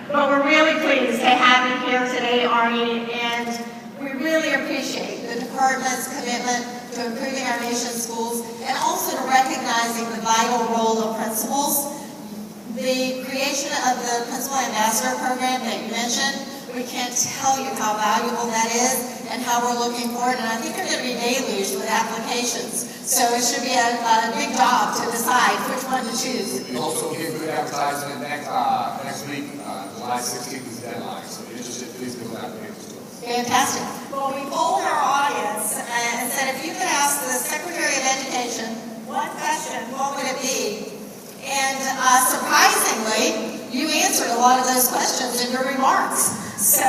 But we're really pleased to have you here today, Arnie, and we really appreciate the department's commitment to improving our nation's schools and also to recognizing the vital role of principals. The creation of the Principal Ambassador Program that you mentioned, we can't tell you how valuable that is and how we're looking forward, and I think they're going to be deluged with applications. So it should be a big job to decide which one to choose. We also give good advertisement next week, July 16th is the deadline, so if you're interested, please go to applications. Fantastic. Well, we polled our audience and said if you could ask the Secretary of Education one question, what would it be? And surprisingly, you answered a lot of those questions in your remarks. So,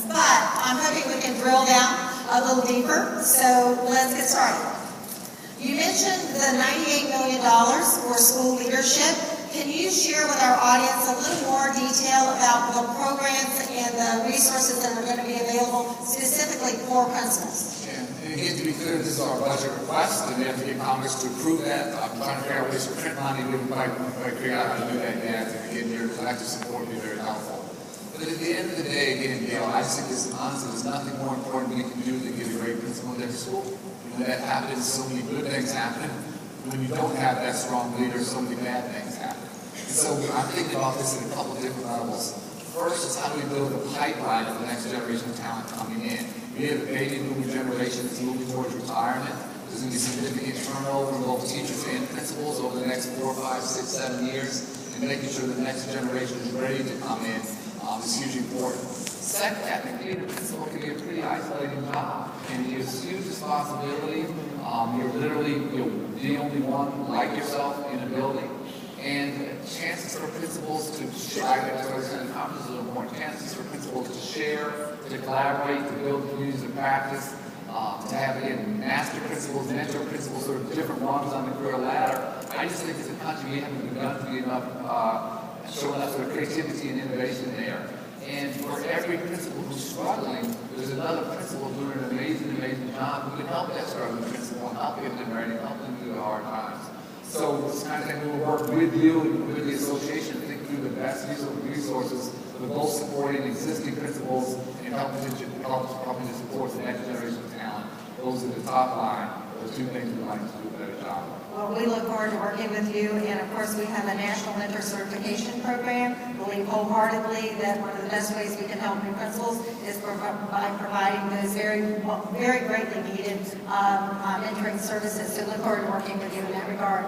but I'm hoping we can drill down a little deeper. So let's get started. You mentioned the $98 million for school leadership. Can you share with our audience a little more detail about the programs and the resources that are going to be available specifically for principals? Yeah, and again, to be clear, this is our budget request, and we have to get Congress to approve that. I'm trying to figure out ways to print money. We haven't quite figured out how to do that yet. And again, your collective support would be very helpful. But at the end of the day, again, Gail, I just think this, honestly, there's nothing more important we can do than get a great principal in every school. When that happens, so many good things happen. When you don't have that strong leader, so many bad things happen. And so I'm thinking about this in a couple different levels. First is how do we build a pipeline for the next generation of talent coming in? We have a baby boomer generation that's moving towards retirement. There's going to be significant turnover in both teachers and principals over the next 4, 5, 6, 7 years, and making sure the next generation is ready to come in is hugely important. Second, I think being a principal can be a pretty isolating job, and you have huge responsibility. You're literally the only one like yourself in a building, and chances for principals to share, conferences are important, chances for principals to share, to collaborate, to build communities of practice, to have, again, master principals, mentor principals, sort of different rungs on the career ladder. I just think as a country we haven't begun to be enough showing up sort of creativity and innovation there. And for every principal who's struggling, there's another principal doing an amazing, amazing job who can help that struggling principal and help get them ready, help them through the hard times. So it's kind of thing we will work with you and with the association to think through the best use of resources for both supporting existing principals and helping to support the next generation of talent. Those are the top line. Those two things we'd like to do a better job. Well, we look forward to working with you, and of course we have a National Mentor Certification Program. We believe wholeheartedly that one of the best ways we can help new principals is by providing those very greatly needed mentoring services. So look forward to working with you in that regard.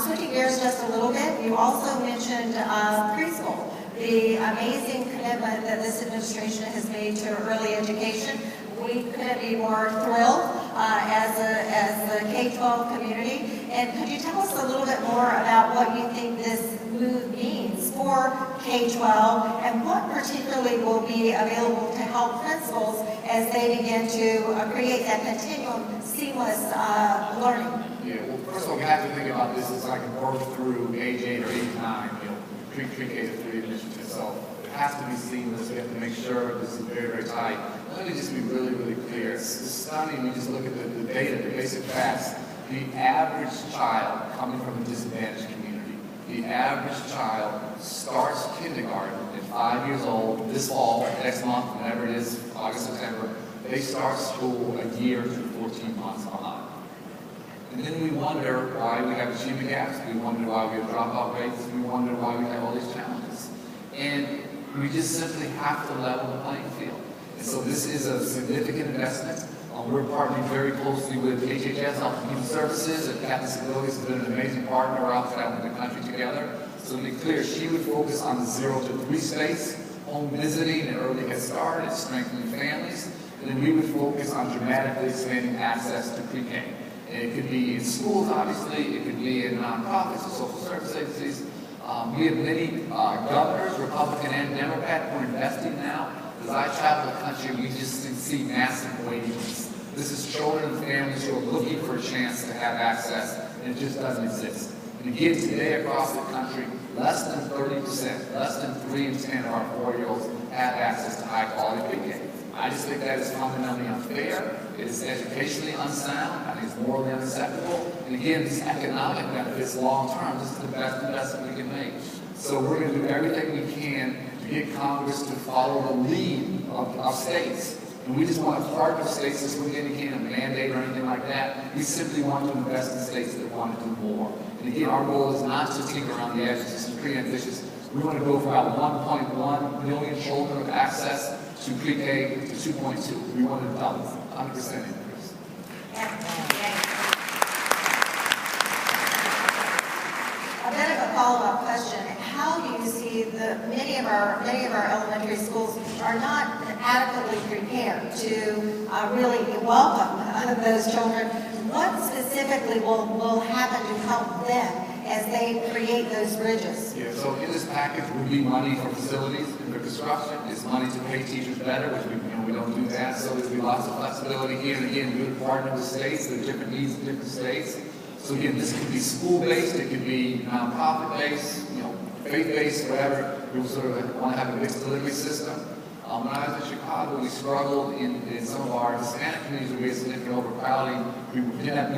Switching gears just a little bit, you also mentioned preschool, the amazing commitment that this administration has made to early education. We couldn't be more thrilled as a K-12 community. And could you tell us a little bit more about what you think this move means for K-12 and what particularly will be available to help principals as they begin to create that continuum seamless learning? Yeah, well, first of all, we have to think about this as like a work through age 8 or age 9, pre-K to 3 initiative. So it has to be seamless. We have to make sure this is very, very tight. Let me just be really, really clear. It's stunning. We just look at the data, the basic facts. The average child coming from a disadvantaged community, the average child starts kindergarten at 5 years old this fall, next month, whenever it is, August, September. They start school a year to 14 months behind. And then we wonder why we have achievement gaps. We wonder why we have dropout rates. We wonder why we have all these challenges. And we just simply have to level the playing field. And so this is a significant investment. We're partnering very closely with HHS, Health and Human Services, and Catholic Disabilities has been an amazing partner. We're out traveling the country together. So to be clear, she would focus on the 0 to 3 space, home visiting and early head start, and strengthening families. And then we would focus on dramatically expanding access to pre-K. And it could be in schools, obviously. It could be in nonprofits and social service agencies. We have many governors, Republican and Democrat, who are investing now. As I travel the country, we just see massive waiting lists. This is children and families who are looking for a chance to have access, and it just doesn't exist. And again, today across the country, less than 30%, less than 3 in 10 of our 4-year-olds have access to high-quality pre-K. I just think that is fundamentally unfair. It is educationally unsound. I think it's morally unacceptable. And again, these economic benefits long-term, this is the best investment we can make. So we're going to do everything we can to get Congress to follow the lead of states. And we just want to partner states as we indicate a mandate or anything like that. We simply want to invest in states that want to do more. And again, our goal is not to tinker around the edges. This is pretty ambitious. We want to go for about 1.1 million children with access to pre-K to 2.2. We want to double, 100% increase. A bit of a follow-up question. How do you see many of our elementary schools are not adequately prepared to really welcome those children? What specifically will happen to help them as they create those bridges? Yeah, so in this package would be money for facilities and for construction. It's money to pay teachers better, which we don't do that. So there's be lots of flexibility here. And again, we're partnering with states. There are different needs in different states. So again, this could be school-based, it could be nonprofit-based, faith-based, whatever. We sort of want to have a mixed delivery system. When I was in Chicago, we struggled in some of our Hispanic communities where we had significant overcrowding. We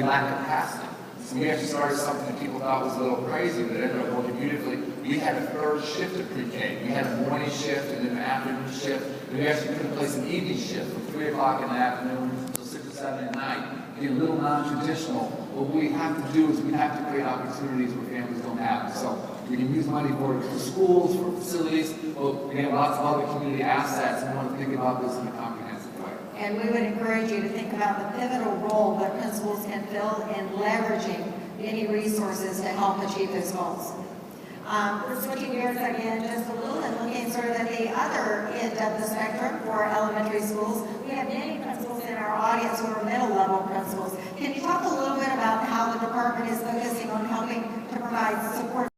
lacked capacity. So we actually started something that people thought was a little crazy, but it ended up working beautifully. We had a third shift of pre-K. We had a morning shift and then an afternoon shift. And we actually put in place an evening shift from 3 o'clock in the afternoon until 6 or 7 at night. Again, a little non-traditional. What we have to do is we have to create opportunities where families don't have. So we can use money for schools, for facilities, but we have lots of other community assets, and we want to think about this in a comprehensive way. And we would encourage you to think about the pivotal role that principals can fill in leveraging any resources to help achieve those goals. We're switching gears again just a little and looking sort of at the other end of the spectrum for elementary schools. We have many principals in our audience who are middle-level principals. Can you talk a little bit about how the department is focusing on helping to provide support